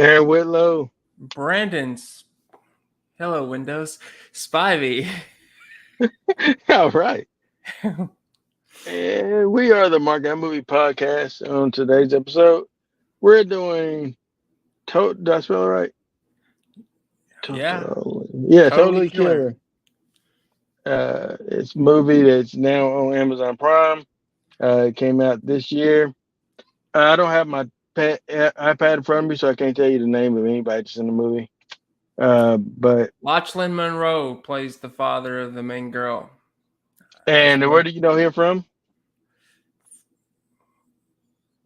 Aaron Whitlow. Brandon's. Hello, Windows. Spivey. All right. And we are the Markout Movie Podcast. On today's episode, we're doing. Did I spell it right? Yeah, totally Totally killer. Killer. It's a movie that's now on Amazon Prime. It came out this year. I don't have my iPad in front of me, so I can't tell you the name of anybody that's in the movie. But Lachlan Monroe plays the father of the main girl. and where do you know him from?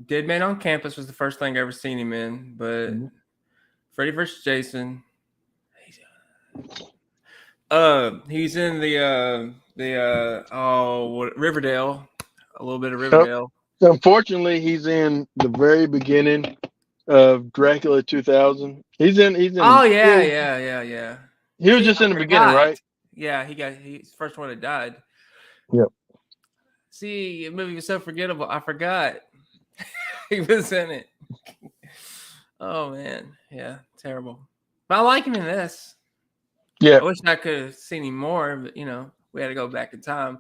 Dead Man on Campus was the first thing I ever seen him in, but Freddy vs. Jason. He's in Riverdale, a little bit of Riverdale. Unfortunately, he's in the very beginning of Dracula 2000. He's in. Oh yeah. He was See, just I in the beginning, forgot. right? Yeah, he's the first one that died. Yep. See, the movie was so forgettable. I forgot he was in it. Oh man, yeah, terrible. But I like him in this. Yeah. I wish I could have seen him more, but we had to go back in time.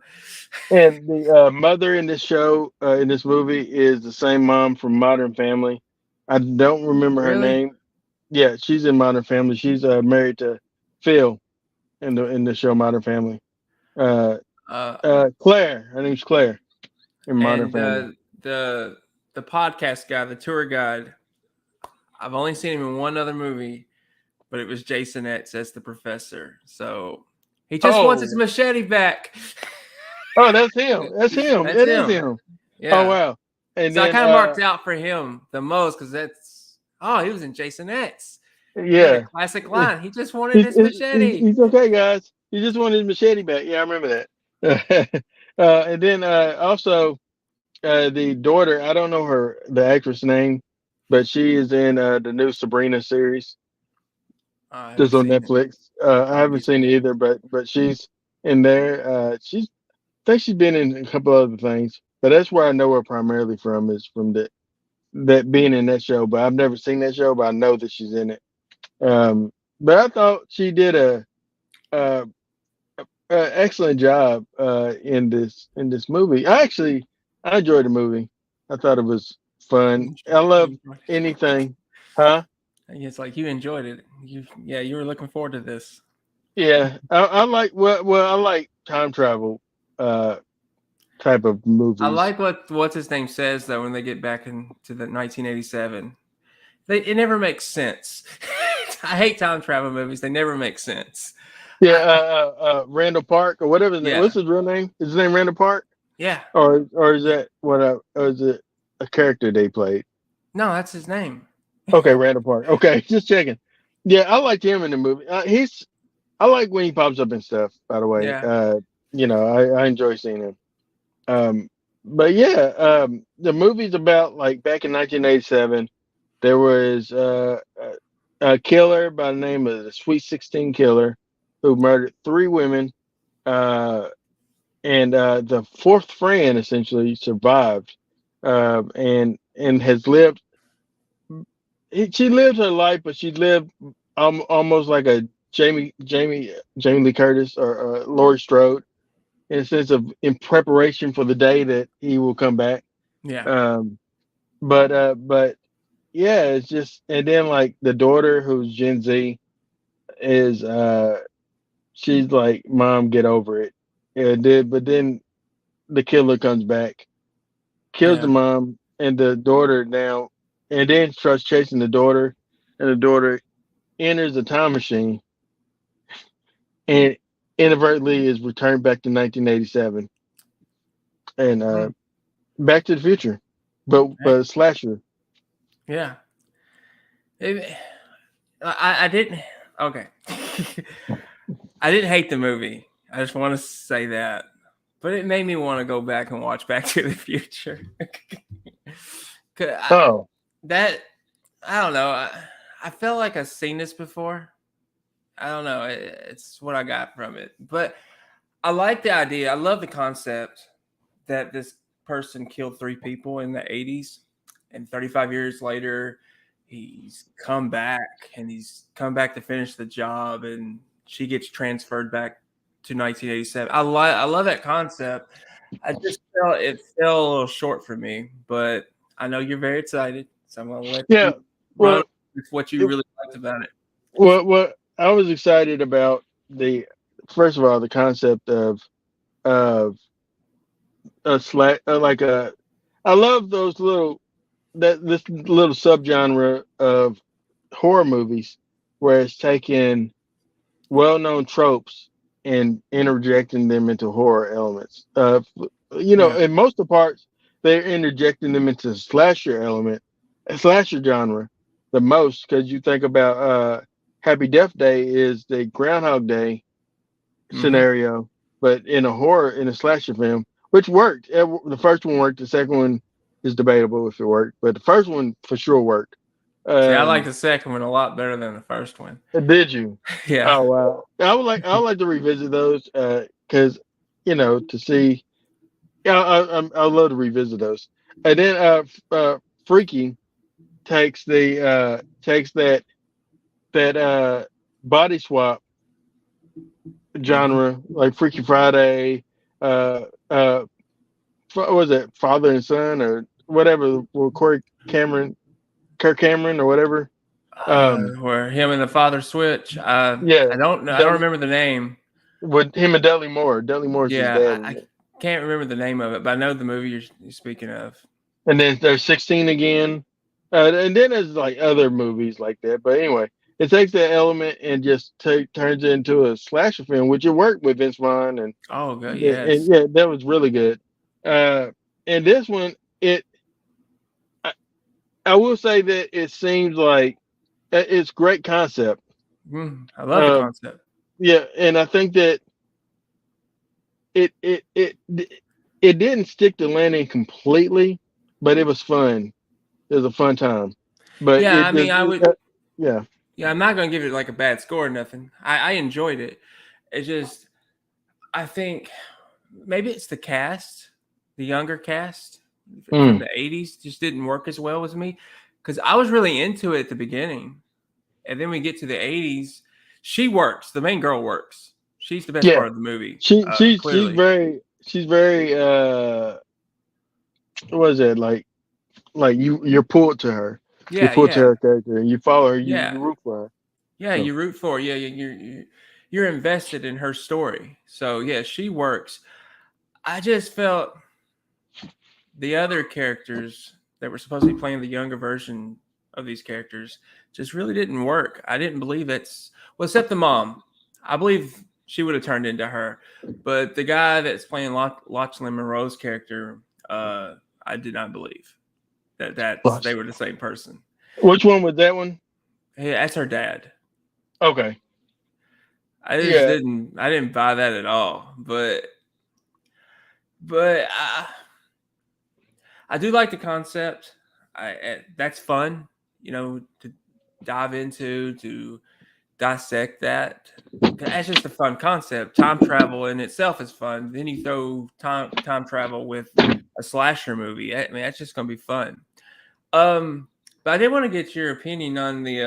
And the mother in this show, in this movie, is the same mom from Modern Family. I don't remember her Really? name. Yeah, she's in Modern Family. She's married to Phil in the show Modern Family. Claire. Her name's Claire in Modern And Family. the podcast guy, the tour guide, I've only seen him in one other movie, but it was Jason X as the professor. So he just wants his machete back. Oh, that's him. That's him. That's It him. is him. Yeah. Oh wow. And so then, I kind of marked out for him the most because he was in Jason X. Yeah. Classic line. He just wanted his machete. He's okay, guys. He just wanted his machete back. Yeah, I remember that. And then also the daughter. I don't know the actress name, but she is in the new Sabrina series. Just on Netflix. I haven't seen it either, but she's in there. I think she's been in a couple other things, but that's where I know her primarily from is from that being in that show. But I've never seen that show, but I know that she's in it. But I thought she did a excellent job in this movie. I enjoyed the movie. I thought it was fun. I love anything, huh? It's like you enjoyed it. You were looking forward to this. Yeah, I like I like time travel type of movies. I like what's his name says though when they get back into the 1987. It never makes sense. I hate time travel movies. They never make sense. Yeah, Randall Park or whatever his name. What's his real name? Is his name Randall Park? Yeah. Or is that or is it a character they played? No, that's his name. Okay, Randall Park. Okay, just checking. Yeah, I liked him in the movie. I like when he pops up and stuff. By the way, yeah. I enjoy seeing him. But yeah, the movie's about like back in 1987. There was a killer by the name of the Sweet 16 Killer who murdered 3 women, and the 4th friend essentially survived, and has lived. She lived her life, but she lived almost like a Jamie Lee Curtis or Laurie Strode, in a sense of in preparation for the day that he will come back. Yeah. But yeah, it's just, and then like the daughter who's Gen Z is she's like, Mom, get over it. But then the killer comes back, kills the mom and the daughter now, and then starts chasing the daughter, and the daughter enters the time machine and inadvertently is returned back to 1987 and Back to the Future, but slasher. Yeah. I didn't. Okay. I didn't hate the movie. I just want to say that, but it made me want to go back and watch Back to the Future. I don't know. I felt like I've seen this before. I don't know. It's what I got from it, but I like the idea. I love the concept that this person killed 3 people in the 80s, and 35 years later, he's come back and he's come back to finish the job, and she gets transferred back to 1987. I love that concept. I just felt it fell a little short for me, but I know you're very excited, so I'm gonna let you Yeah. run Well, with what you it, really liked about it. what I was excited about the first of all the concept of a slack like a I love those little that this little subgenre of horror movies where it's taking well-known tropes and interjecting them into horror elements. Yeah. In most of the parts, they're interjecting them into slasher element, slasher genre, the most because you think about Happy Death Day is the Groundhog Day Mm-hmm. scenario, but in a horror in a slasher film, which worked. The first one worked. The second one is debatable if it worked, but the first one for sure worked. See, I like Um, the second one a lot better than the first one. did you? Yeah. Oh wow! I would like to revisit those because to see. Yeah, I love to revisit those. And then Freaky takes that body swap Mm-hmm. genre like Freaky Friday, uh, what was it Father and Son or whatever? Well, Kirk Cameron or whatever. Where him and the father switch. Yeah, I don't know. I don't Dudley remember the name. with him and Dudley Moore. Dudley Moore's his Yeah, dad. I can't remember the name of it, but I know the movie you're speaking of. And then there's 16 again. And then there's like other movies like that. But anyway, it takes that element and just turns it into a slasher film, which it worked with Vince Vaughn. Oh, good. And Yes. yeah, that was really good. And this one, I, I will say that it seems like it's great concept. I love the Um, concept. yeah, and I think that it it it it didn't stick to landing completely, but it was fun. It was a fun time. But Yeah, it I mean, just, I would. yeah. Yeah, I'm not gonna give it like a bad score or nothing. I enjoyed it. It just, I think maybe it's the cast, the younger cast from Mm, the '80s, just didn't work as well as me because I was really into it at the beginning, and then we get to the '80s. She works. The main girl works. She's the best yeah. part of the movie. She's Clearly. very what is it like you're pulled to her. You're Yeah, pulled to yeah, her character and you follow her, you yeah, root for her. yeah. So You root for. Yeah, you're invested in her story. So yeah, she works. I just felt the other characters that were supposed to be playing the younger version of these characters just really didn't work. I didn't believe it's well, except the mom. I believe she would have turned into her, but the guy that's playing Lachlan Monroe's character, I did not believe that they plus. were the same person. Which one was that one? Hey, that's her dad. Okay. I just Yeah. didn't. I didn't buy that at all. But I do like the concept. That's fun, to dive into to dissect that. That's just a fun concept. Time travel in itself is fun. Then you throw time travel with a slasher movie. I mean, that's just gonna be fun. But I did want to get your opinion on the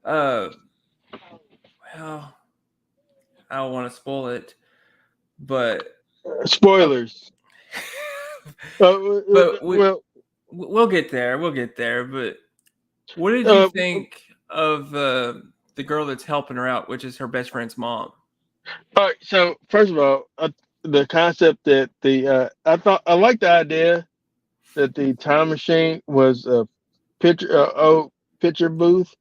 uh well, I don't want to spoil it, but uh, Spoilers. but Well, we'll get there. We'll get there. But what did you uh, think of the girl that's helping her out, which is her best friend's mom? all right. So first of all, the concept that I liked the idea that the time machine was a picture booth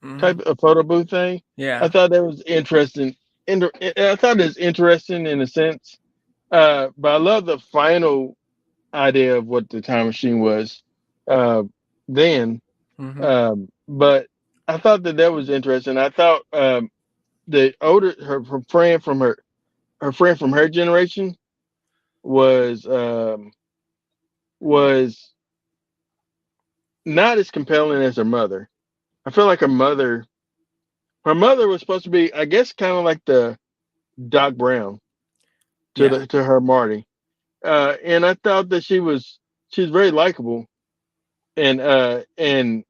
Hmm. type of photo booth thing. I Yeah. thought that was interesting. I thought it was interesting in a sense, but I love the final idea of what the time machine was uh, then. Hmm. But I thought that was interesting. I thought the older her friend from her friend from her generation was was not as compelling as her mother. I feel like her mother was supposed to be, I guess, kind of like the Doc Brown Yeah. to her Marty. And I thought that she's very likable. and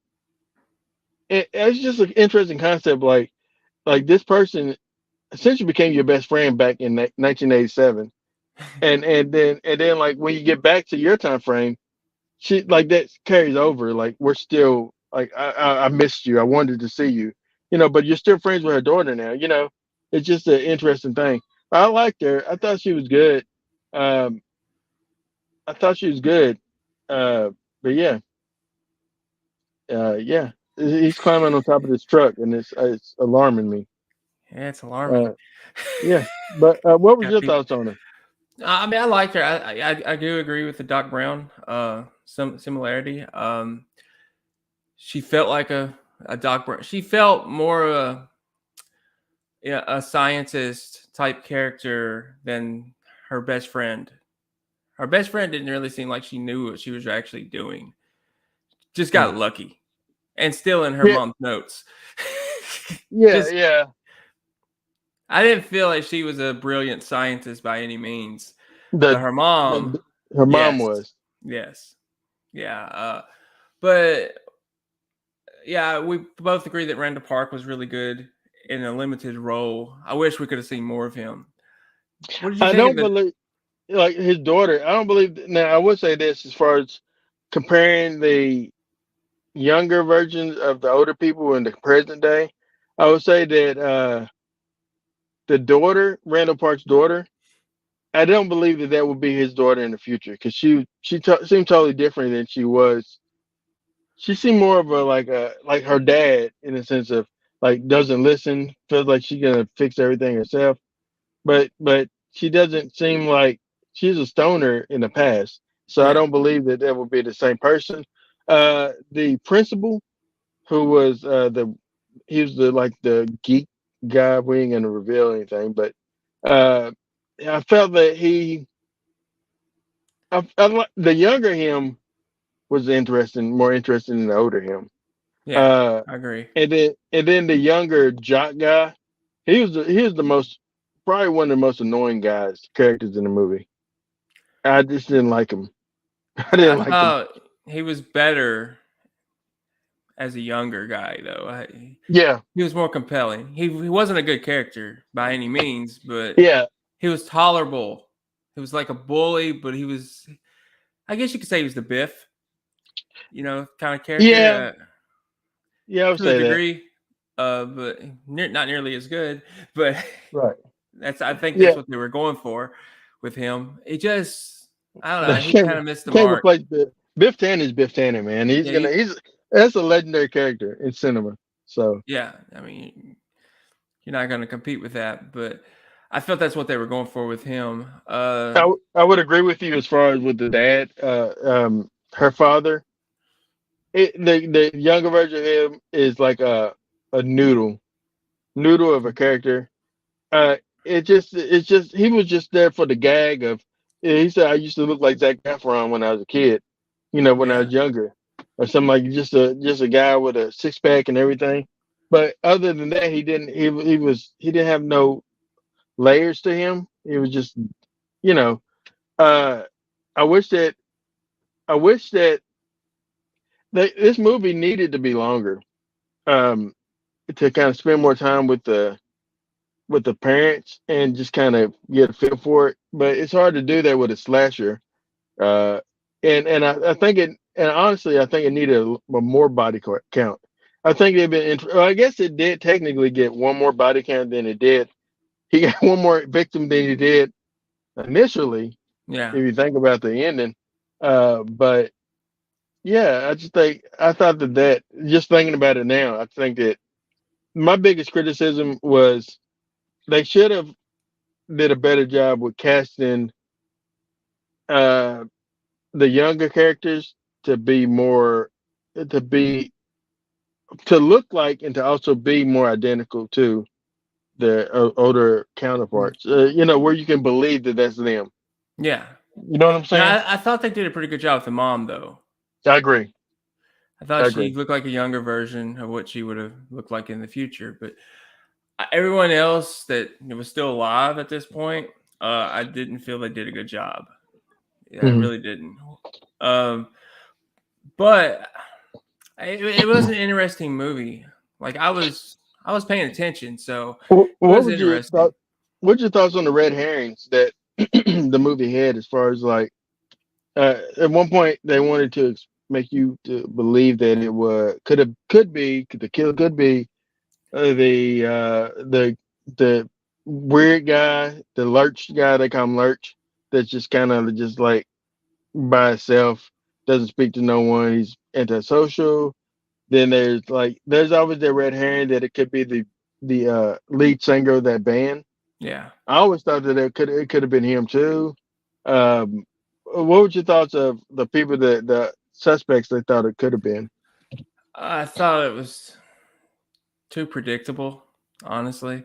it's just an interesting concept. Like this person essentially became your best friend back in 1987, and then like when you get back to your time frame, she like that carries over. Like we're still like I missed you. I wanted to see you, but you're still friends with her daughter now. It's just an interesting thing. I liked her. I thought she was good. Um, I thought she was good. Uh, but yeah, yeah, he's climbing on top of this truck, and it's alarming me. Yeah, it's alarming. Uh, yeah, but what was Got your people. thoughts on her? I mean, I liked her. I do agree with the Doc Brown some similarity. She felt like a Doc Brown. She felt more yeah, a scientist type character than her best friend. Her best friend didn't really seem like she knew what she was actually doing. Just Hmm. got lucky, and still in her Yeah, mom's notes. yeah, Just yeah. I didn't feel like she was a brilliant scientist by any means, but The, her mom, the her mom yes, was. yes, yeah. But yeah, we both agree that Randall Park was really good in a limited role. I wish we could have seen more of him. What did you I think of don't the? believe like his daughter. I don't believe. Now I would say this as far as comparing the younger versions of the older people in the present day. I would say that the daughter, Randall Park's daughter, I don't believe that that would be his daughter in the future because she seemed totally different than she was. She seemed more of a like her dad in the sense of like doesn't listen, feels like she's gonna fix everything herself. But she doesn't seem like she's a stoner in the past. So I Yeah, don't believe that that would be the same person. The principal who was the he was the like the geek guy. We ain't gonna reveal anything, but uh, I felt that the younger him was interesting, more interesting than the older him. yeah, Uh, I agree. and then the younger jock guy, he was the most probably one of the most annoying characters in the movie. I just didn't like him. I Yeah, I didn't like him. thought he was better as a younger guy, though. Yeah, He was more compelling. He wasn't a good character by any means, but yeah, he was tolerable. He was like a bully, but he was. I guess you could say he was the Biff, kind of yeah, character yeah. I would to a say that. degree, but not nearly as good. But Right. I think that's Yeah, what they were going for with him. He just, I don't they know. He kind of missed the can't mark. replace Biff. Biff Tannen is Biff Tannen, man. Yeah, you, He's that's a legendary character in cinema. So yeah. I mean, you're not going to compete with that. But I felt that's what they were going for with him. I would agree with you as far as with the dad, her father. The younger version of him is like a noodle of a character. It's just he was just there for the gag of. Yeah, he said I used to look like Zac Efron when I was a kid, when I Yeah, was younger, or something like just a guy with a six pack and everything. But other than that, he didn't have no layers to him. He was just you know. Uh, I wish that I wish that this movie needed to be longer. Um, to kind of spend more time with the parents and just kind of get a feel for it. But it's hard to do that with a slasher. Uh, and I think and honestly, I think it needed a more body count. I think they've been. Well, I guess it did technically get one more body count than it did. He got one more victim than he did initially. yeah, If you think about the ending, but yeah, I thought that just thinking about it now, I think that my biggest criticism was they should have did a better job with casting uh the younger characters to be more to be to look like and to also be more identical to the older counterparts. Where you can believe that that's them. yeah. You know what I'm saying? Now, I thought they did a pretty good job with the mom, though. I agree. I thought I she agree. looked like a younger version of what she would have looked like in the future. But everyone else that was still alive at this point, I didn't feel they did a good job. Yeah, I Hmm. really didn't. Um, but it was an interesting movie. Like I was paying attention, so it What was would you interesting. thought? What's your thoughts on the red herrings that the movie had? As far as like, at one point they wanted to make you to believe that it was could be the killer could be the weird guy, the lurch guy they call him lurch. That's just kind of just like by itself, doesn't speak to no one. He's antisocial. Then there's always that red herring that it could be the lead singer of that band. Yeah, I always thought that it could have been him too. Um, what were your thoughts of the people that the suspects they thought it could have been? I thought it was too predictable, honestly.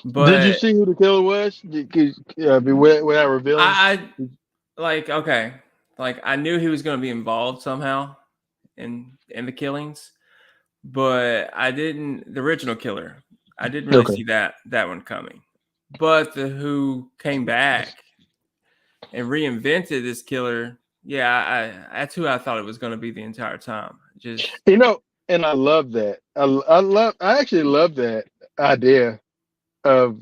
Did you But see who the killer was? Without revealing. I like okay, like I knew he was going to be involved somehow in the killings, but I didn't the original killer. I didn't really Okay. see that one coming. But the who came back and reinvented this killer, yeah, that's who I thought it was going to be the entire time. Just You know, and I love that. I actually love that idea of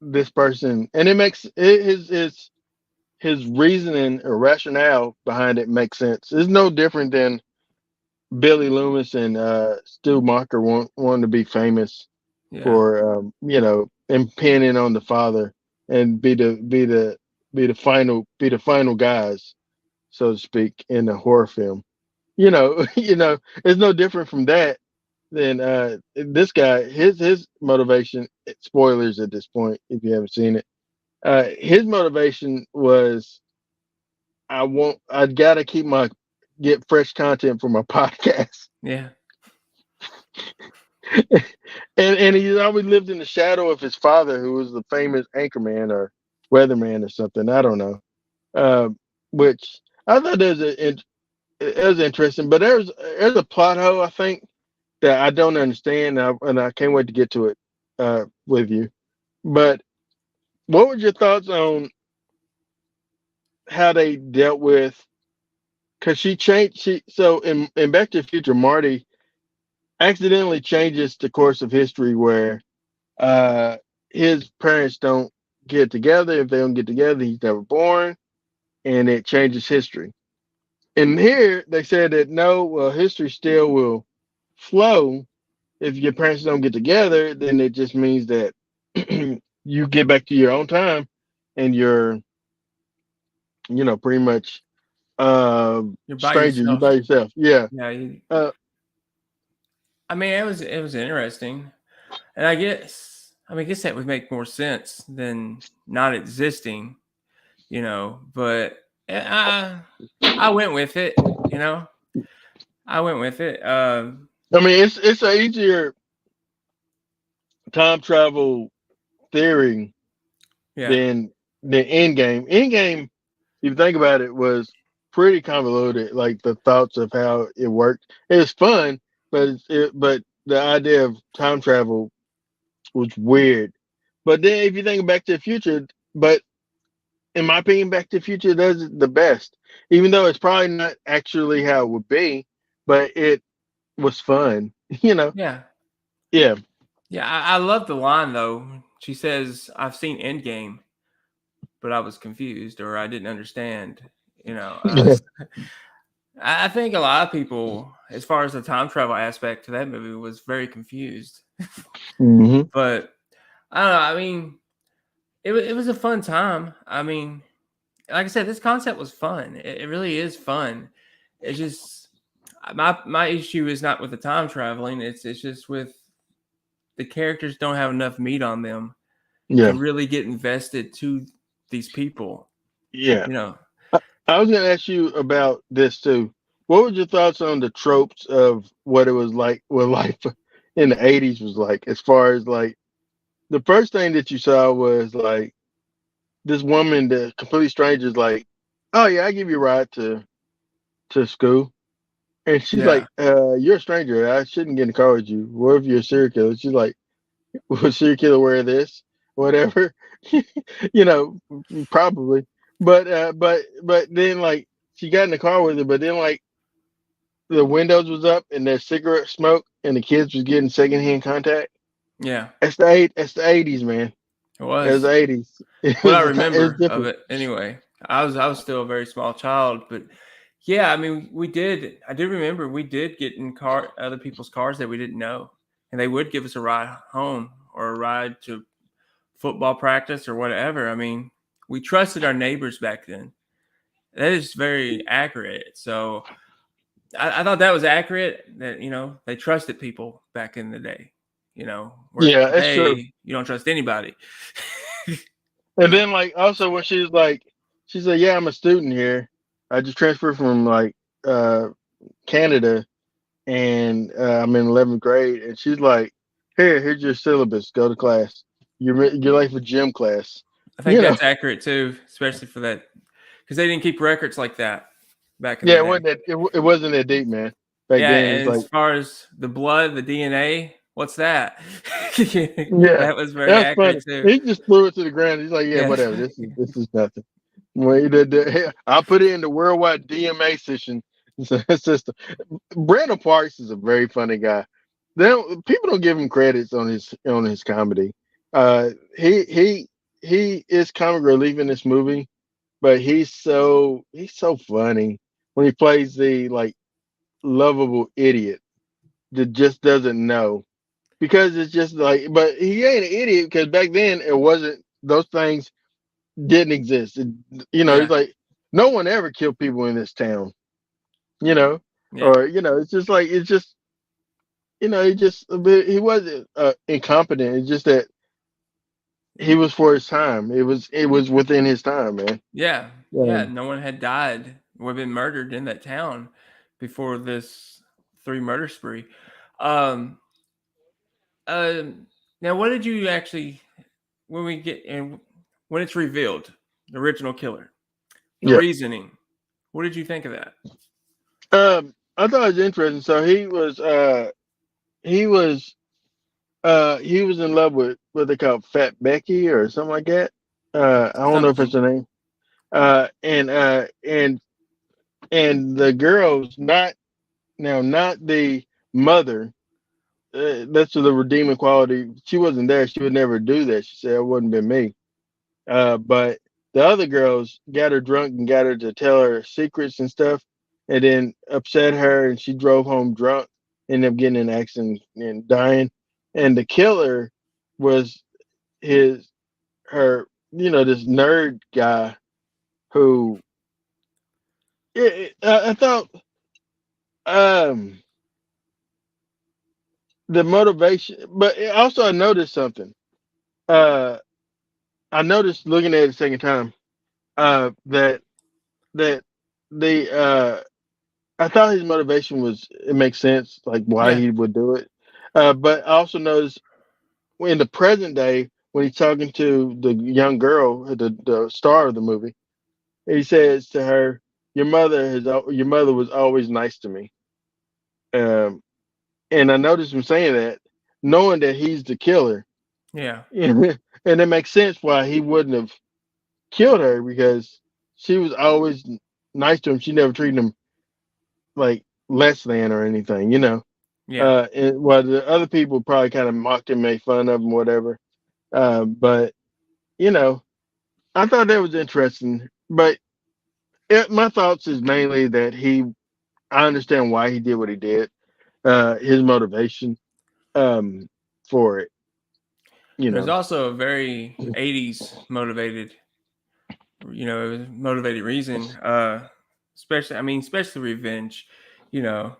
this person, and it makes his reasoning or rationale behind it makes sense. It's no different than Billy Loomis and Stu Macher wanting to be famous yeah, for impinging on the father and be the final guys, so to speak, in a horror film. It's no different from that than this guy. His motivation. Spoilers at this point if you haven't seen it. His motivation was I gotta get fresh content for my podcast. yeah, And he's always lived in the shadow of his father, who was the famous anchorman or weatherman or something. I don't know. Uh, which I thought it was interesting, but there's a plot hole I think that I don't understand, and I can't wait to get to it with you. But what were your thoughts on how they dealt with? Because she changed. In Back to the Future, Marty accidentally changes the course of history where uh, his parents don't get together. If they don't get together, he's never born, and it changes history. And here they said that no, well, history still will flow. If your parents don't get together, then it just means that you get back to your own time, and you're, pretty much you're by stranger. You yourself. by yourself. Yeah. Yeah, Uh, I mean, it was interesting, and I guess that would make more sense than not existing, But I went with it, you know. I went with it. I mean, it's a easier time travel theory Yeah, than Endgame. Endgame, if you think about it, was pretty convoluted. Like the thoughts of how it worked. It was fun, but the idea of time travel was weird. But then if you think Back to the Future, but in my opinion, Back to the Future does it the best. Even though it's probably not actually how it would be, but it was fun. You know? yeah, Yeah. yeah. I love the line though. She says, "I've seen Endgame, but I was confused or I didn't understand." I think a lot of people, as far as the time travel aspect to that movie, was very confused. hmm But I don't know. I mean, it was a fun time. I mean, like I said, this concept was fun. It really is fun. It's just my issue is not with the time traveling. It's just with the characters don't have enough meat on them to Yeah. really get invested to these people. Yeah. You know, I was going to ask you about this too. What were your thoughts on the tropes of what it was like, what life in the '80s was like? As far as like the first thing that you saw was like this woman, the completely strangers, like, "Oh yeah, I give you a ride to school," and she's yeah, like, "You're a stranger. I shouldn't get in the car with you. What if you're a serial killer?" She's like, "Will a serial killer wear this? Whatever." you know, Probably. But then like she got in the car with her, but then like the windows was up and there's cigarette smoke and the kids was getting secondhand contact. Yeah, That's the 80s, man. it It was was the 80s. It what I was it was remember of different. it. Anyway, I was still a very small child, but yeah, I mean, we did. I do remember we did get in other people's cars that we didn't know, and they would give us a ride home or a ride to football practice or whatever. I mean, we trusted our neighbors back then. That is very accurate. So I thought that was accurate. That they trusted people back in the day. Where Yeah, that's true. today you don't trust anybody. And then like also when she was like, she said, "Yeah, I'm a student here. I just transferred from like uh Canada, and I'm in 11th grade." And she's like, here's your syllabus. Go to class. You're late for gym class. I think You know, that's accurate too, especially for that because they didn't keep records like that back in the yeah, day. it wasn't that deep, man. Back Yeah, then, it was and like, as far as the blood, the DNA, what's that? yeah, That was very that's accurate funny. too. He just threw it to the ground. He's like, yeah, Yeah, whatever. This is nothing. Well, I'll put it in the worldwide DMA system. Brandon Parks is a very funny guy. People don't give him credits on his comedy. He is comic relief in this movie, but he's so funny when he plays the like lovable idiot that just doesn't know, because it's just like, but he ain't an idiot because back then it wasn't, those things didn't exist. He's yeah, like, no one ever killed people in this town, you know, yeah, or it's just like, it's just, he just a bit, he wasn't incompetent. It's just that he was for his time. It was within his time, man. yeah, yeah. Um, No one had died or been murdered in that town before this three murder spree. Um, now, what did you actually when we get and when it's revealed the original killer, the yeah. reasoning? What did you think of that? I thought it was interesting. So he was he was in love with what they call Fat Becky or something like that. I don't know if it's Something. her name. And the girls, not the mother. That's the redeeming quality. She wasn't there. She would never do that. She said it wouldn't been me. But the other girls got her drunk and got her to tell her secrets and stuff, and then upset her, and she drove home drunk, ended up getting in an accident and dying. And the killer was his her, this nerd guy who, I thought, um the motivation, but also I noticed something. Uh, I noticed looking at it the second time, that that the I thought his motivation was, it makes sense, like why Yeah, he would do it. But I also noticed in the present day when he's talking to the young girl, the star of the movie, he says to her, your mother was always nice to me." Um, and I noticed him saying that, knowing that he's the killer. yeah, And it makes sense why he wouldn't have killed her, because she was always nice to him. She never treated him like less than or anything, you know. yeah. And while the other people probably kind of mocked him, made fun of him, whatever. But you know, I thought that was interesting. But my thoughts is mainly that I understand why he did what he did. His motivation um, for it, you There's know. also a very '80s motivated reason. Especially, I mean, especially revenge. You know,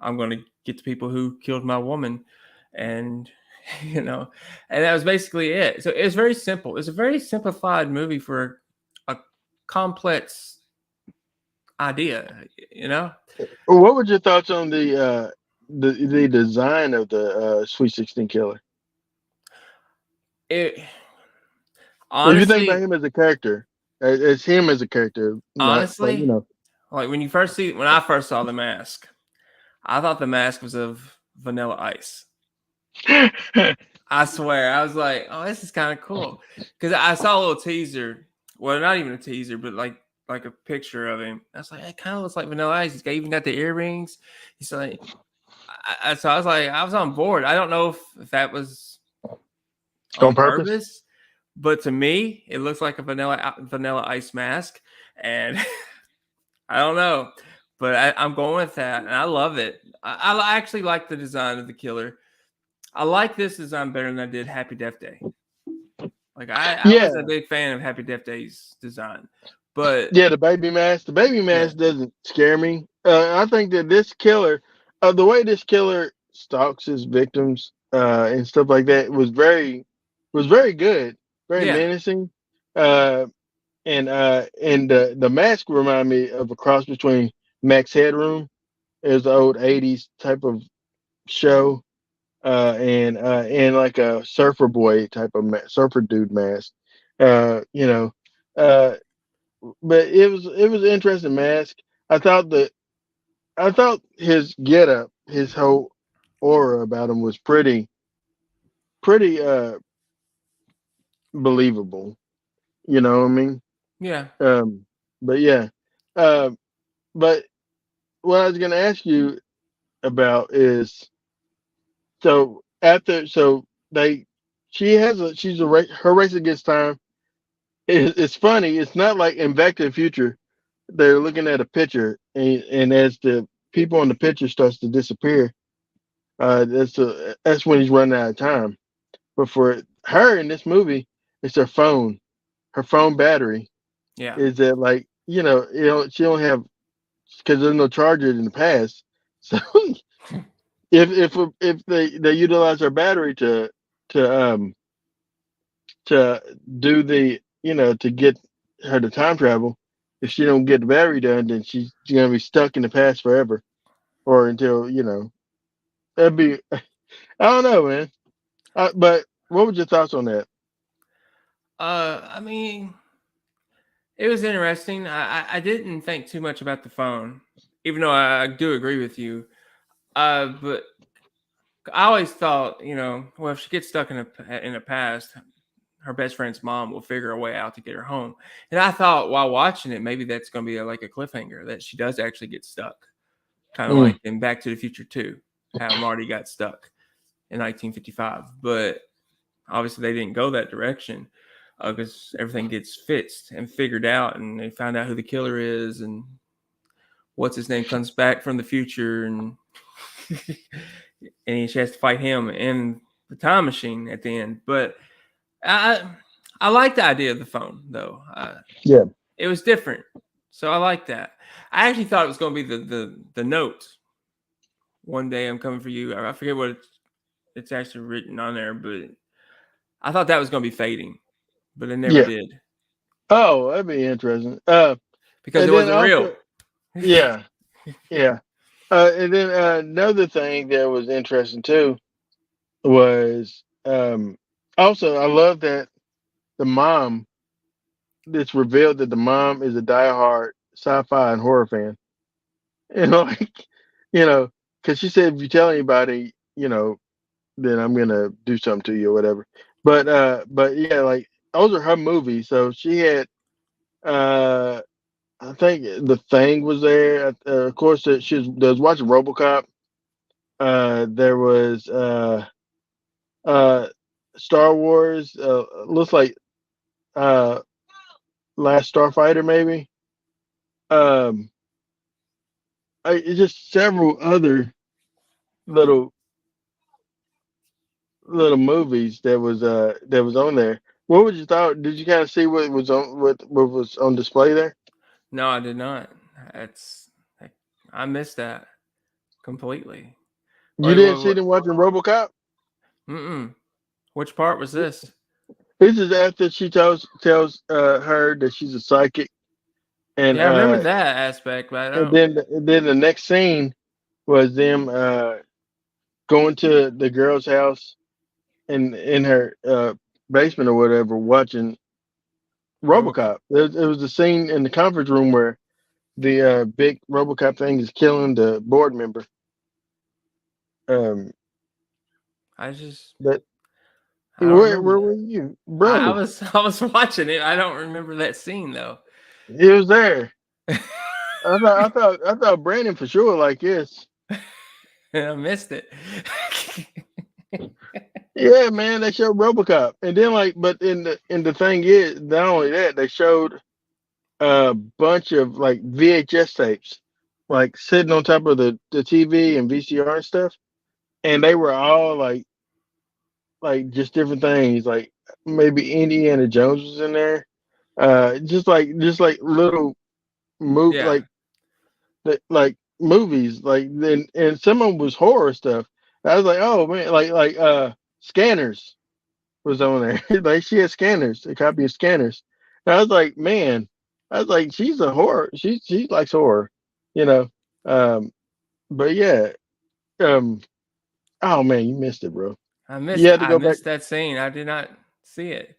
I'm going to get the people who killed my woman, and you know, and that was basically it. So it's very simple. It's a very simplified movie for a complex idea. You know, Well, what were your thoughts on the design of the Sweet 16 Killer? it If you think about honestly, him as a character, as him as a character, not like, honestly, like when I first saw the mask, I thought the mask was of Vanilla Ice. I swear, I was like, "Oh, this is kind of cool," because I saw a little teaser. Well, not even a teaser, but like like a picture of him. I was like, it kind of looks like Vanilla Ice. He's got, even got the earrings. He's like, so I was like, I was on board. I don't know if that was On on purpose. purpose, but to me, it looks like a Vanilla Ice mask, and I don't know, but I'm going with that, and I love it. I actually like the design of the killer. I like this design better than I did Happy Death Day. Like I Yeah, wasn't a big fan of Happy Death Day's design, but yeah. The baby mask. The baby yeah, mask doesn't scare me. I think that this killer, the way this killer stalks his victims, and stuff like that, was very good, very yeah, menacing. Uh, and the mask reminded me of a cross between Max Headroom, is the old '80s type of show, and like a surfer boy type of surfer dude mask. You know, uh, but it was an interesting mask. I thought that I thought his getup, his whole aura about him was pretty believable. You know what I mean? yeah. Um, but yeah, uh, but what I was gonna ask you about is, so they she's a race, her race against time. It's funny. It's not like in Back to the Future. They're looking at a picture, and as the people on the picture starts to disappear, that's when he's running out of time. But for her in this movie, it's her phone. Her phone battery Yeah. is that, like, she don't have, because there's no charger in the past. So if they utilize her battery to um to do the, to get her to time travel, if she don't get the battery done, then she's gonna be stuck in the past forever, or until, that'd be, I don't know, man. But what were your thoughts on that? I mean, it was interesting. I didn't think too much about the phone, even though I do agree with you. But I always thought, well, if she gets stuck in the past, her best friend's mom will figure a way out to get her home. And I thought while watching it, maybe that's going to be like a cliffhanger that she does actually get stuck, kind of Mm, like in Back to the Future 2, how Marty got stuck in 1955. But obviously, they didn't go that direction because everything gets fixed and figured out, and they find out who the killer is, and what's his name comes back from the future, and and she has to fight him in the time machine at the end. But I I like the idea of the phone though. yeah. It was different, so I like that. I actually thought it was going to be the note. One day I'm coming for you. I forget what it's actually written on there, but I thought that was going to be fading, but it never Yeah. did Oh, that'd be interesting. because it And then wasn't real. also, yeah, yeah. And then another thing that was interesting too was, also, I love that the mom. It's revealed that the mom is a diehard sci-fi and horror fan, and like, you know, because she said if you tell anybody, then I'm gonna do something to you or whatever. But yeah, like, those are her movies. So she had, uh, I think The Thing was there. Of course, was watching RoboCop. There was, uh, Star Wars. Looks like, uh, Last Starfighter maybe. Um, it's just several other little little movies that was on there. What would you thought? Did you kind of see what was on display there? No, I did not. That's I missed that completely. You Wait, didn't see what? them watching RoboCop? Mm-mm. Which part was this? This is after she tells her that she's a psychic, and Yeah, I remember that aspect, but I don't. then the next scene was them going to the girl's house in her basement or whatever, watching RoboCop. RoboCop. It was the scene in the conference room where the big RoboCop thing is killing the board member. Um, I just but I don't where remember were that. you, I bro? was I was watching it. I don't remember that scene though. He was there. I thought Brandon for sure like yes. I missed it. Yeah, man, they showed RoboCop, and then like, but in the thing is, not only that, they showed a bunch of like VHS tapes, like sitting on top of the TV and VCR and stuff, and they were all like just different things, like maybe Indiana Jones was in there, just like little move Yeah, like movies, like then and some of them was horror stuff. I was like, oh man, like Scanners was on there. Like she had Scanners, a copy of Scanners. And I was like, man, I was like, she's a horror. She likes horror, you know. Um, but yeah, um, oh man, you missed it, bro. You had to I go back. missed that scene. I did not see it.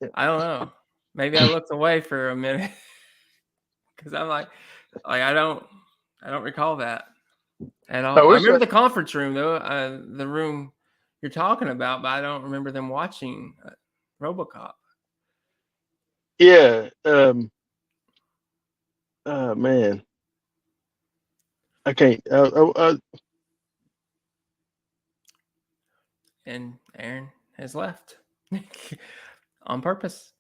Yeah. I don't know. Maybe I looked away for a minute because I'm like I don't recall that at I all. I wish remember I, the conference room though, the room you're talking about, but I don't remember them watching RoboCop. yeah. Man, I can't. And Aaron has left on purpose.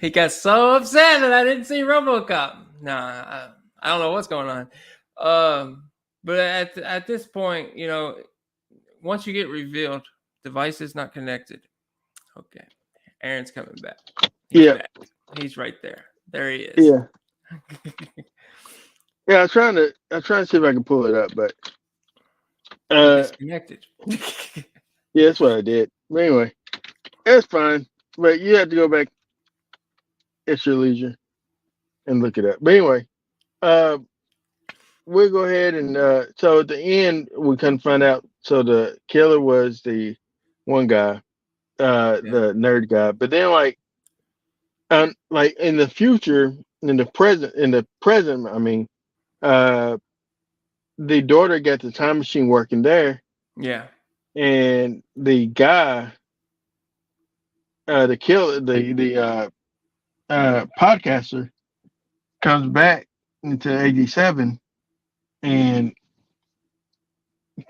He got so upset that I didn't see RoboCop. Nah, I don't know what's going on. But at this point, once you get revealed, device is not connected. Okay, Aaron's coming back. He's Yeah, back. He's right there. There he is. yeah, yeah. I'm trying to see if I can pull it up, but He uh, disconnected. yeah, that's what I did. But anyway, that's fine. But you have to go back at your leisure and look it up. But anyway, uh, we'll go ahead and so at the end we couldn't find out. So the killer was the one guy, Yeah. the nerd guy. But then like in the future, in the present, I mean, uh, the daughter got the time machine working there, Yeah. and the guy, the killer, the podcaster comes back into '87 and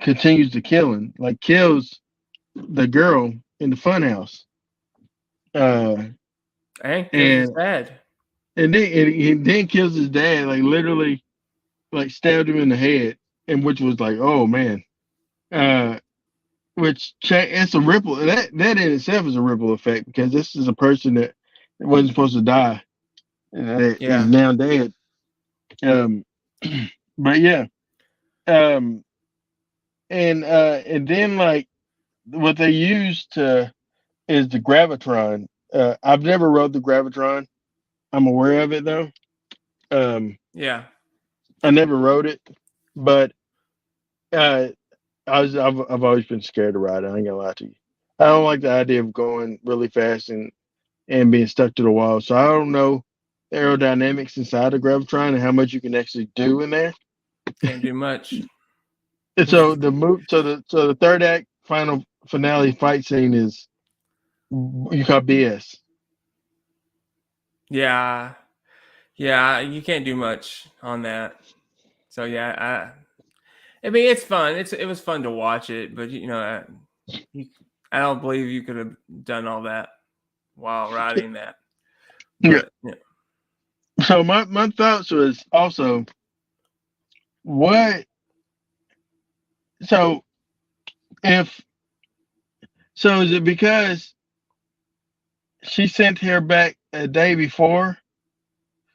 continues the killing, like kills the girl in the funhouse, uh, And kills his and dad. and he then kills his dad, like literally, like stabbed him in the head, and which was like, oh man, uh, it's a ripple. That in itself is a ripple effect because this is a person that wasn't supposed to die, that is Yeah. now dead. Um, but yeah, um, and then like what they used to is the gravitron. I've never rode the gravitron. I'm aware of it though. Um, Yeah. I never rode it, but uh, I've always been scared to ride it. I ain't gonna lie to you. I don't like the idea of going really fast and being stuck to the wall. So I don't know the aerodynamics inside the gravitron and how much you can actually do in there. Can't do much. And so the third act final finale fight scene is you call BS. Yeah. Yeah. You can't do much on that. So yeah, I mean, it's fun. It was fun to watch it, but you, I don't believe you could have done all that while riding that. Yeah. But yeah, So my thoughts was also what so if so is it because she sent her back a day before?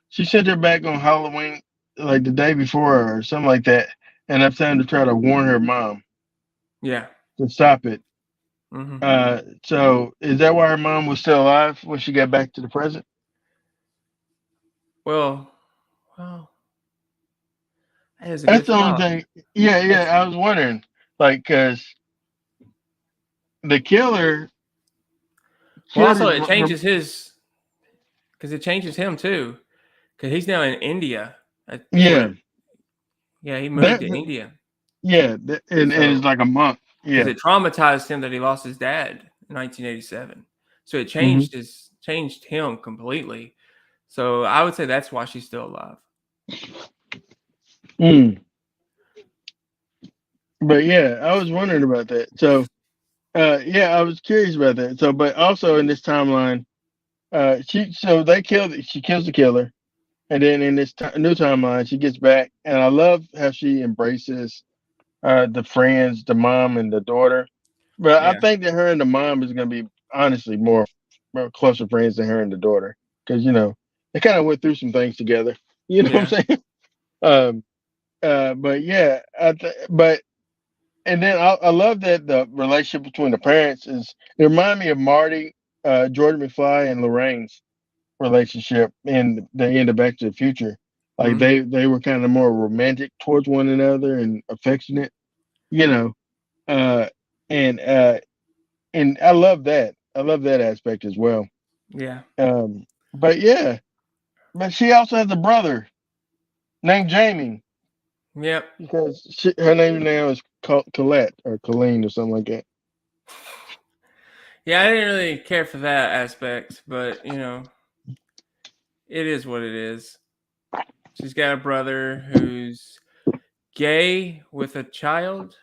She sent her back on Halloween, like the day before or something like that, and I'm trying to try to warn her mom yeah. to stop it. Hmm. So is that why her mom was still alive when she got back to the present? Well, well, that is a That's good the only thought. thing. Yeah, yeah. That's I was wondering, like, cause the killer well. killed Also, his. it changes his because it changes him too because he's now in India. That's Yeah, what. Yeah, he moved that. to India. Yeah, and it's So like a month. because Yeah. it traumatized him that he lost his dad in 1987. So it Hmm. changed him completely. So I would say that's why she's still alive. Mm. But yeah, I was wondering about that. So yeah, I was curious about that. So, but also in this timeline, she kills the killer, and then in this new timeline, she gets back, and I love how she embraces the friends, the mom and the daughter. But I Yeah, think that her and the mom is going to be honestly more closer friends than her and the daughter, because they kind of went through some things together. You know what yeah, I'm saying? Um, but yeah, but and then I love that the relationship between the parents is. It reminded me of Marty, Jordan McFly, and Lorraine's relationship in the end of Back to the Future. Like hmm, they were kind of more romantic towards one another and affectionate, you know. Uh, and I love that. I love that aspect as well. yeah, But yeah, but she also has a brother named Jamie yep. because her name now is Colette or Colleen or something like that. Yeah, I didn't really care for that aspect, but it is what it is. She's got a brother who's gay with a child.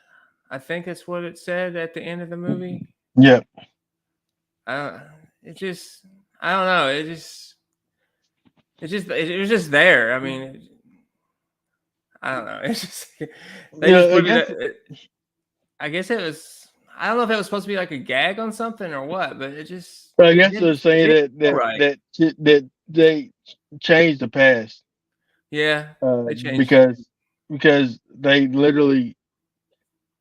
I think that's what it said at the end of the movie. Yeah, Uh, it just, I don't know. It was just there. I mean, I don't know. It's just they just I put guess. I guess it was. I don't know if it was supposed to be like a gag on something or what, but I it guess didn't they're it saying didn't that feel right. that they changed the past Yeah, they changed it. because they literally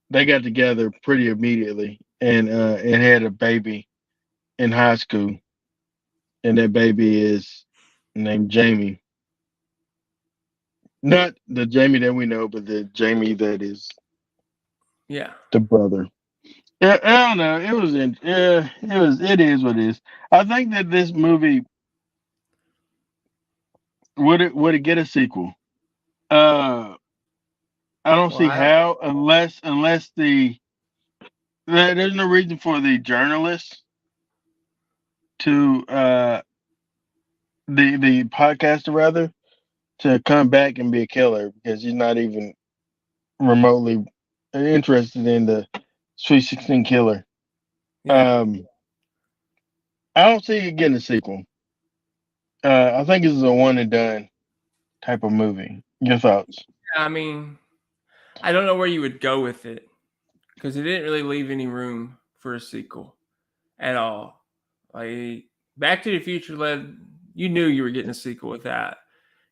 they got together pretty immediately and had a baby in high school, and that baby is named Jamie, not the Jamie that we know, but the Jamie that is Yeah. the brother. Yeah, I don't know. It is what it is. I think that this movie would it get a sequel. Uh, I don't Well, see how unless there's no reason for the journalist to the podcaster rather to come back and be a killer because he's not even remotely interested in the Sweet 16 killer. yeah. Um, I don't see it getting a sequel. I think this is a one and done type of movie. Your thoughts? I mean, I don't know where you would go with it because it didn't really leave any room for a sequel at all. Like Back to the Future led, you knew you were getting a sequel with that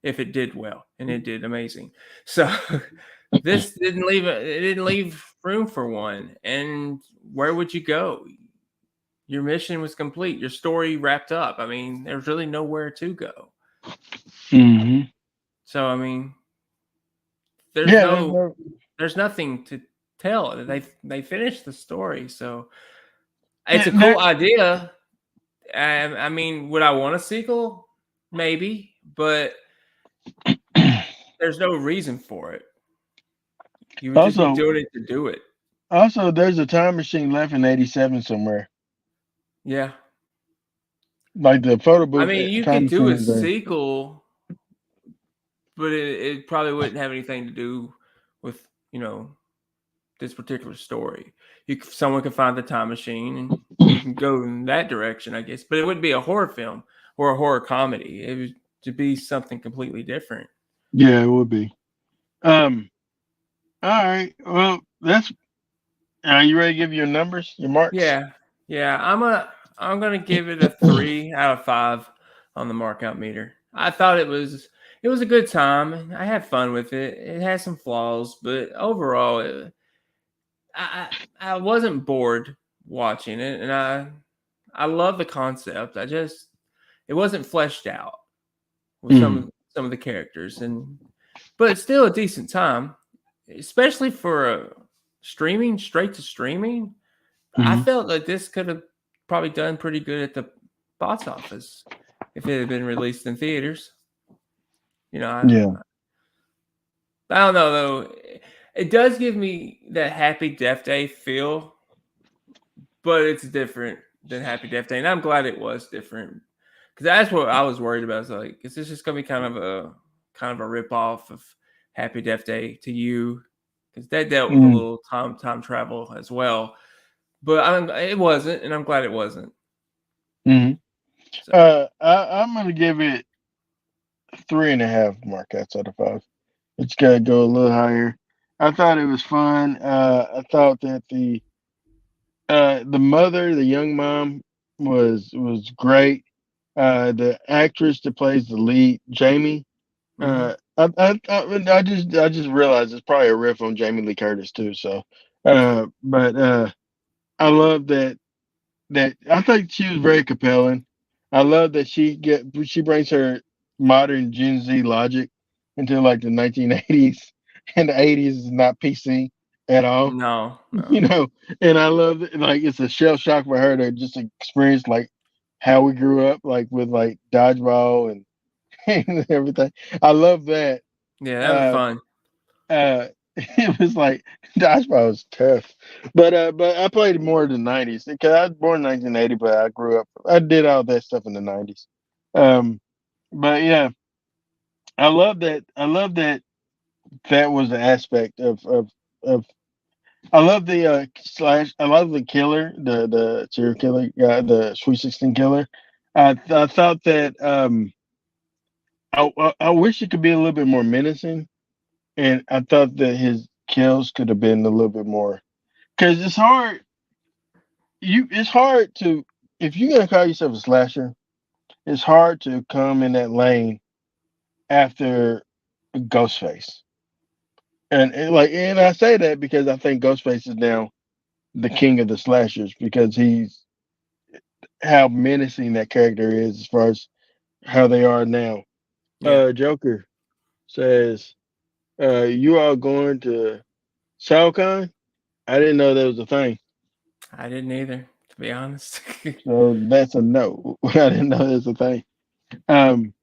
if it did well, and it did amazing. So this didn't leave room for one. And where would you go? Your mission was complete. Your story wrapped up. I mean, there's really nowhere to go. Hmm. So I mean, there's Yeah, there's no no. there's nothing to tell. They finished the story, so it's Yeah, a cool idea. I mean, would I want a sequel? Maybe, but there's no reason for it. You would just be also, doing it to do it. there's a time machine left in '87 somewhere. Yeah. Like the photo I booth mean, you time could do machine a is there. sequel, but it probably wouldn't have anything to do with, this particular story. Someone could find the time machine and you can go in that direction, I guess. But it wouldn't be a horror film or a horror comedy. It would to be something completely different. Yeah, it would be. Um. All right. Well, that's. Are you ready to give your numbers, your marks? Yeah. Yeah. I'm gonna give it a 3 out of 5 on the markout meter. I thought it was a good time. I had fun with it. It has some flaws, but overall I I wasn't bored watching it, and I love the concept. It wasn't fleshed out with Mm. some of the characters, but it's still a decent time, especially for a streaming straight to streaming. I Hmm. felt like this could have probably done pretty good at the box office if it had been released in theaters. You know, Yeah. I don't know though. It does give me that Happy Death Day feel, but it's different than Happy Death Day, and I'm glad it was different that's what I was worried about. So like, is this just gonna be kind of a rip off of Happy Death Day to You? Because that dealt with a Mm, little time travel as well, but it wasn't, and I'm glad it wasn't. mm. So I'm gonna give it 3.5 markouts out of 5. It's gotta go a little higher. I thought it was fun. I thought that the mother, the young mom, was great. The actress that plays the lead, Jamie. hmm I just realized it's probably a riff on Jamie Lee Curtis too. So, but I love that I think she was very compelling. I love that she brings her modern Gen Z logic into like the 1980s, and the 80s is not PC at all, no, you no, know. And I love it, like it's a shell shock for her to just experience like how we grew up, like with like dodgeball and, and everything. I love that. yeah, that was Uh, fun. it was like dodgeball was tough, but I played more in the '90s because I was born in 1980, but I grew up. I did all that stuff in the '90s. Um, but yeah, I love that. I love that that was the aspect of. I love the slash. I love the killer, the serial killer guy, the Sweet 16 killer. I thought that I wish it could be a little bit more menacing, and I thought that his kills could have been a little bit more. Because it's hard. It's hard to, if you're gonna call yourself a slasher, it's hard to come in that lane after Ghostface. And I say that because I think Ghostface is now the king of the slashers because he's how menacing that character is as far as how they are now. Yeah, Joker says, "You all going to SoundCon? I didn't know that was a thing, I didn't either, to be honest. so that's a no. I didn't know that was a thing." Um,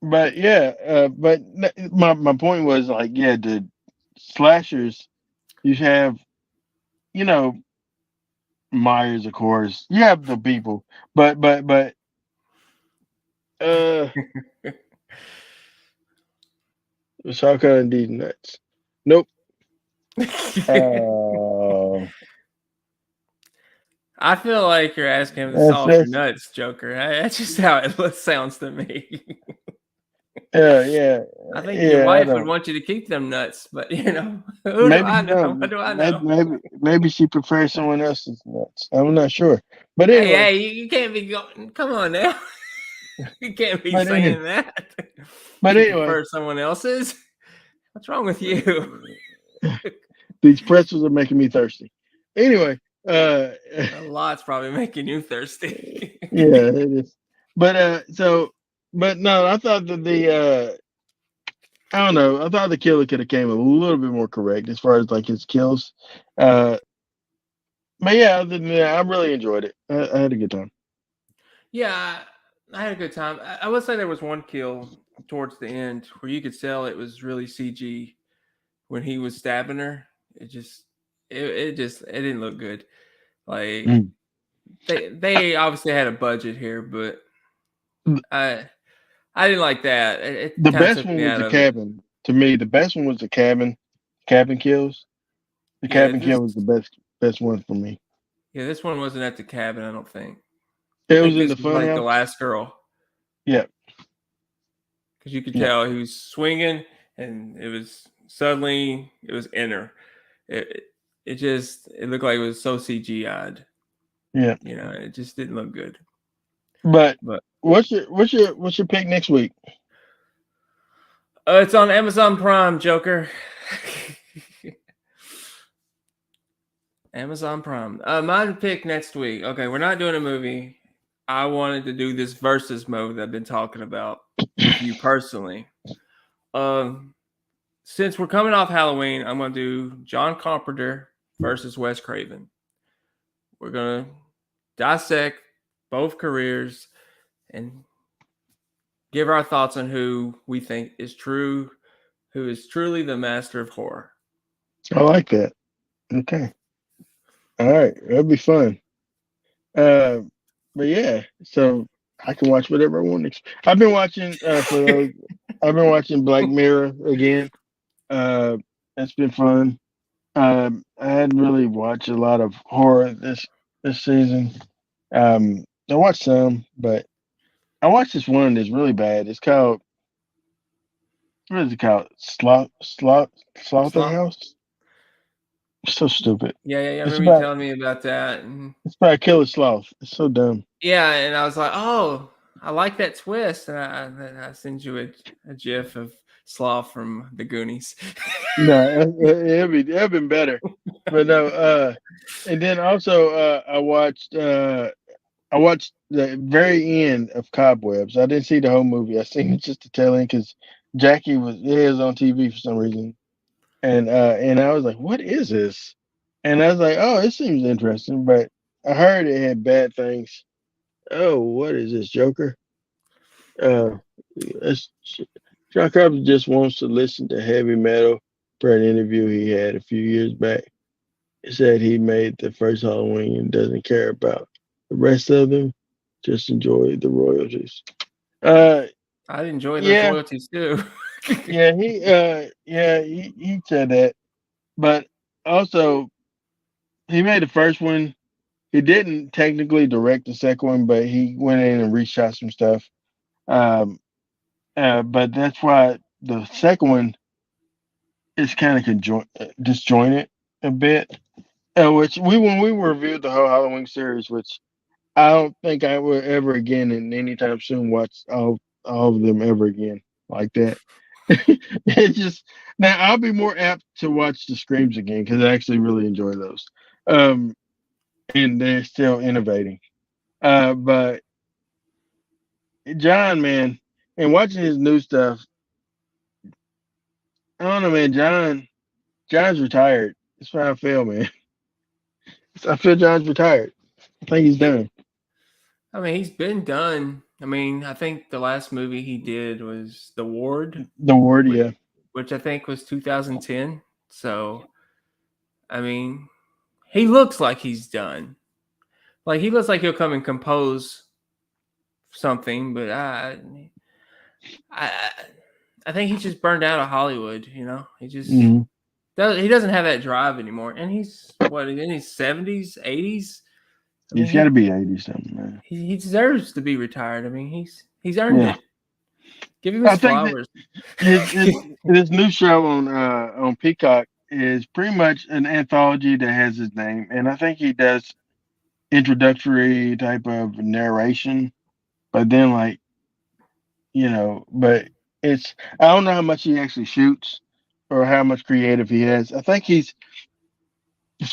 but yeah, my point was like, yeah, the slashers. You have, you know, Myers, of course. You have the people, but uh, Shaka and these nuts. Nope. Uh, I feel like you're asking him to that's solve your that's nuts, Joker. That's just how it sounds to me. yeah, I think your yeah. I wife would don't. want you to keep them nuts, but who do Maybe I she know? What don't. do I Maybe know? maybe she prefers someone else's nuts. I'm not sure. But Hey, anyway, hey, you can't be going. Come on now, you can't be but any, saying that. but She anyway, prefers someone else's. What's wrong with you? these pretzels are making me thirsty. Anyway, uh, A lot's probably making you thirsty. yeah, it is. But but no, I thought that I don't know. I thought the killer could have came a little bit more correct as far as like his kills. Uh, but yeah, other than that, I really enjoyed it. I had a good time. Yeah, I had a good time. I would say there was one kill towards the end where you could tell it was really CG when he was stabbing her. It just, it didn't look good. Like Mm. they obviously had a budget here, but I I didn't like that. It The kind of best took one me was out the of it. cabin. To me, the best one was the cabin kills. The Yeah, cabin kill was the best one for me. this one wasn't at the cabin. I don't think. I It think was in this the was like the funhouse. last girl Yeah, because you could yeah, tell he was swinging, and it was in her. It it just it looked like it was so CGI'd. yeah. It just didn't look good. But But what's your pick next week? it's on Amazon Prime, Joker. Amazon Prime. My pick next week. Okay, we're not doing a movie. I wanted to do this versus mode that I've been talking about with you personally. Um, since we're coming off Halloween, I'm gonna do John Carpenter versus Wes Craven. We're gonna dissect both careers and give our thoughts on who we think is true, who is truly the master of horror. I like that. Okay, all right, that'll be fun. Uh, but yeah, so I can watch whatever I want. I've been watching for those. I've been watching Black Mirror again. Uh, it's been fun. I hadn't really watched a lot of horror this season. I watched some, but I watched this one that's really bad. It's called what is it called? Sloth. Slaughterhouse. It's so stupid. Yeah. I It's remember you about telling me about that. And it's about a killer sloth. It's so dumb. yeah, and I was like, oh, I like that twist. And I send you a GIF of Sloth from the Goonies. No, it'd been better. But no, and then also I watched the very end of Cobwebs. I didn't see the whole movie. I seen just the tail end because Jackie was on TV for some reason, and I was like, "What is this?" And I was like, "Oh, it seems interesting," but I heard it had bad things. Oh, what is this, Joker? Uh, it's, John Carpenter just wants to listen to heavy metal for an interview he had a few years back. He said he made the first Halloween and doesn't care about the rest of them. Just enjoy the royalties. Uh, I'd enjoy those yeah, royalties too. he said that, but also he made the first one. He didn't technically direct the second one, but he went in and reshot some stuff. Um, but that's why the second one is kind of disjointed a bit. Which when we reviewed the whole Halloween series, which I don't think I will ever again and anytime soon watch all of them ever again like that. It's just now I'll be more apt to watch the Screams again because I actually really enjoy those. Um, and they're still innovating. But John, man, and watching his new stuff, I don't know, man. John's retired. That's why I feel, man. I feel John's retired. I think he's done. I mean, he's been done. I mean, I think the last movie he did was The Ward, The word, which, yeah. which I think was 2010. So, I mean, he looks like he's done. Like he looks like he'll come and compose something, but I, I think he's just burned out of Hollywood. You know, Hmm. he doesn't have that drive anymore, and he's what in his 70s, 80s. I mean, He's got to be 80 something, man. he deserves to be retired. I mean, he's earned Yeah. it. Give him I his think that flowers. his new show on Peacock is pretty much an anthology that has his name, and I think he does introductory type of narration, but then like but it's I don't know how much he actually shoots or how much creative he has. I think it's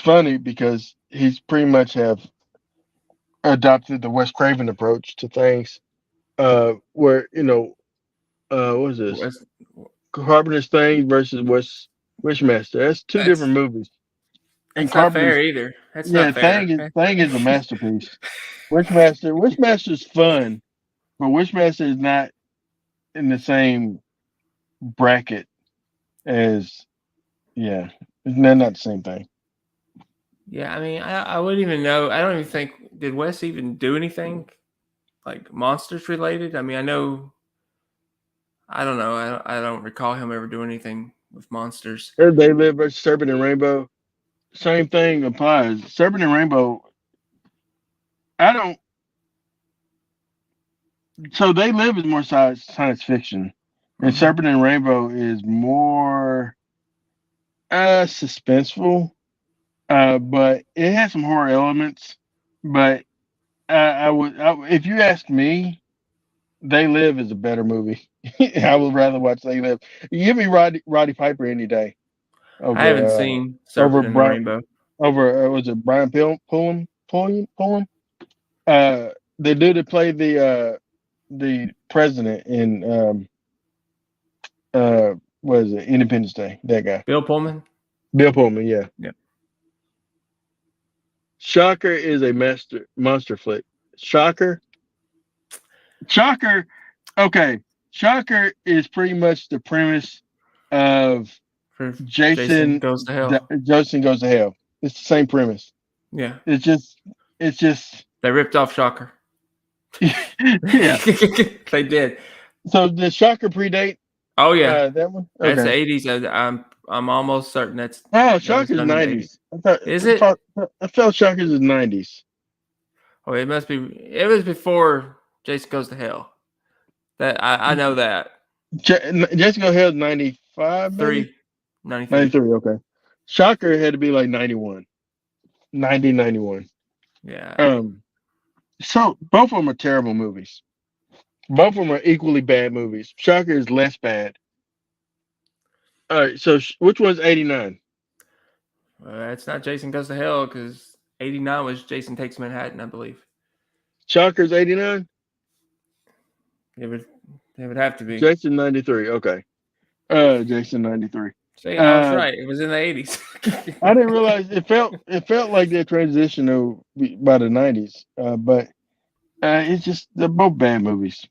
funny because he's pretty much have adopted the Wes Craven approach to things, where what is this? West- Carpenter's Thing versus Wishmaster. That's two different That's movies. And not fair Carpenter's either. That's yeah, not fair. Thing is a masterpiece. Wishmaster's fun, but Wishmaster is not in the same bracket as yeah. They're not the same thing. Yeah, I mean, I wouldn't even know. I don't even think did Wes even do anything like monsters related. I mean, I know. I don't know. I don't recall him ever doing anything with monsters. They Live versus Serpent and Rainbow. Same thing applies. Serpent and Rainbow. I don't. So They Live is more science fiction, and Hmm. Serpent and Rainbow is more suspenseful. But it has some horror elements. But if you ask me, They Live is a better movie. I would rather watch They Live. You give me Roddy Piper any day I haven't over seen over Serpent and the Brian Rainbow. was it Brian Pullum? Uh, the dude that played the president in what is it Independence Day? That guy, Bill Pullman. Bill Pullman. Yeah, Yeah. Shocker is a monster flick. Shocker, Shocker. Okay, Shocker is pretty much the premise of For Jason Jason. Goes to Hell. Jason Goes to Hell. It's the same premise. Yeah. It's just They ripped off Shocker. Yeah. They did. So the Shocker predate Oh yeah, that one? that's the Okay. 80s. I'm almost certain Oh, that was Shocker's done in the 80s. 90s. I thought Is I it? thought I felt Shocker's is 90s. Oh, it must be. It was before Jason Goes to Hell. That I know that. Jessica Hill's 95, maybe? 93. 93, okay. Shocker had to be like 91. 90, 91. Yeah. So both of them are terrible movies. Both of them are equally bad movies. Shocker is less bad. All right, so which one's 89? It's not Jason Goes to Hell because 89 was Jason Takes Manhattan, I believe. Shocker's 89? It would it would have to be. Jason 93, okay. Jason 93. See, I was Uh, right. It was in the 80s. I didn't realize it felt like their transition by the 90s. But it's just they're both bad movies.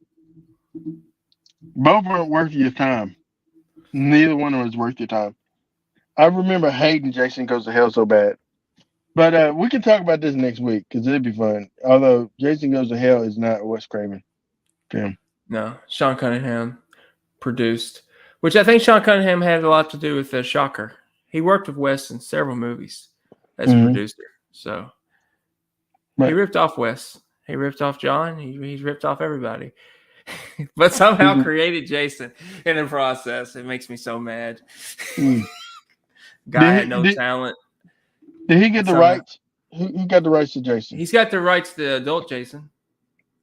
Both weren't worth your time. Neither one of them was worth your time. I remember hating Jason Goes to Hell so bad. But we can talk about this next week because it'd be fun. Although Jason Goes to Hell is not a Wes Craven film. No, Sean Cunningham produced, which I think Sean Cunningham had a lot to do with the Shocker. He worked with Wes in several movies as a Mm-hmm. producer. So he But ripped off Wes. He ripped off John. He ripped off everybody. But somehow mm, created Jason in the process. It makes me so mad. mm. Guy did had he no did, talent. did he get And the somehow rights? Who got the rights to Jason? he's got the rights to adult Jason.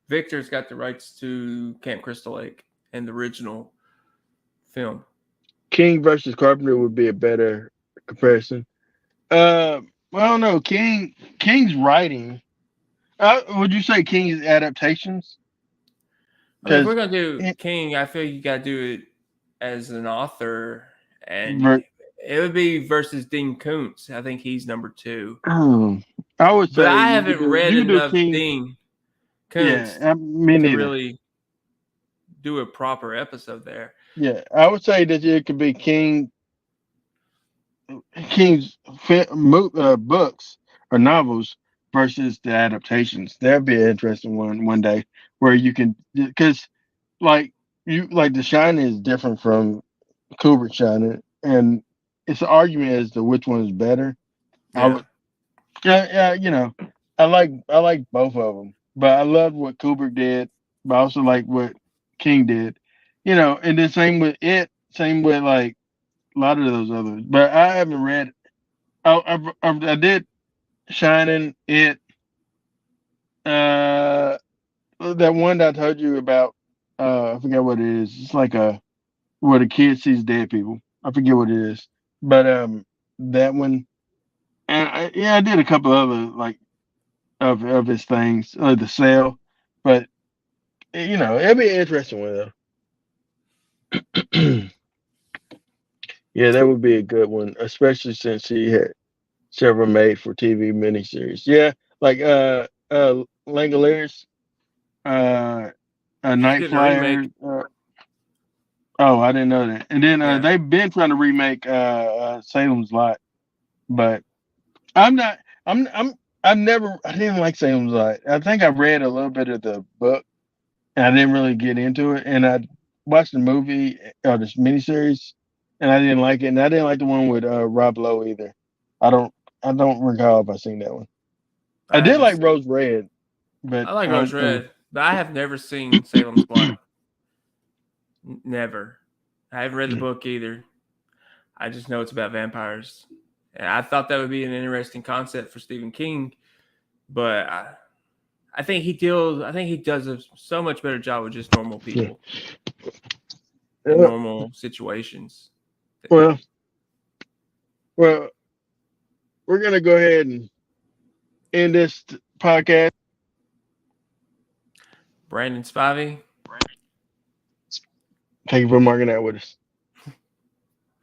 Victor's got the rights to Camp Crystal Lake and the original film. King versus Carpenter would be a better comparison. Well, I don't know. King's writing. Would you say King's adaptations? I mean, if we're Because gonna do King, I feel you gotta do it as an author, and ver- it would be versus Dean Koontz. I think he's number two. I would But say I you could haven't do read you could do enough King. Dean Yeah, Koontz me to neither. really do a proper episode there. Yeah, I would say that it could be King's books or novels versus the adaptations. That'd be an interesting one day where you can because like like The Shining is different from Kubrick Shining, and it's an argument as to which one is better. I Yeah, would, yeah, I like both of them, but I love what Kubrick did, but I also like what King did. And then same with like a lot of those others. But I haven't read. I did Shining, uh, that one that I told you about. I forget what it is. It's like where the kid sees dead people. I forget what it is, but that one. And yeah, I did a couple other like of his things, the sale, but it'd be an interesting one though. Yeah, that would be a good one, especially since he had several made for TV miniseries. Yeah, like Langoliers, uh, he's Night getting a remake. Flyer. Oh, I didn't know that. And then Yeah, they've been trying to remake Salem's Lot, but I'm not. I'm. I didn't like Salem's Lot. I think I read a little bit of the book, and I didn't really get into it. And I watched the movie or this miniseries, and I didn't like it. And I didn't like the one with Rob Lowe either. I don't. I don't recall if I seen that one. I I did haven't like seen. Rose Red, but I like I Rose don't. Red, but I have never seen Salem's Lot. Never. I haven't read the book either. I just know it's about vampires, and I thought that would be an interesting concept for Stephen King, but I think he deals. I think he does a so much better job with just normal people in Uh, normal situations. well, well, we're gonna go ahead and end this podcast. Brandon Spivey. Thank you for marking out with us.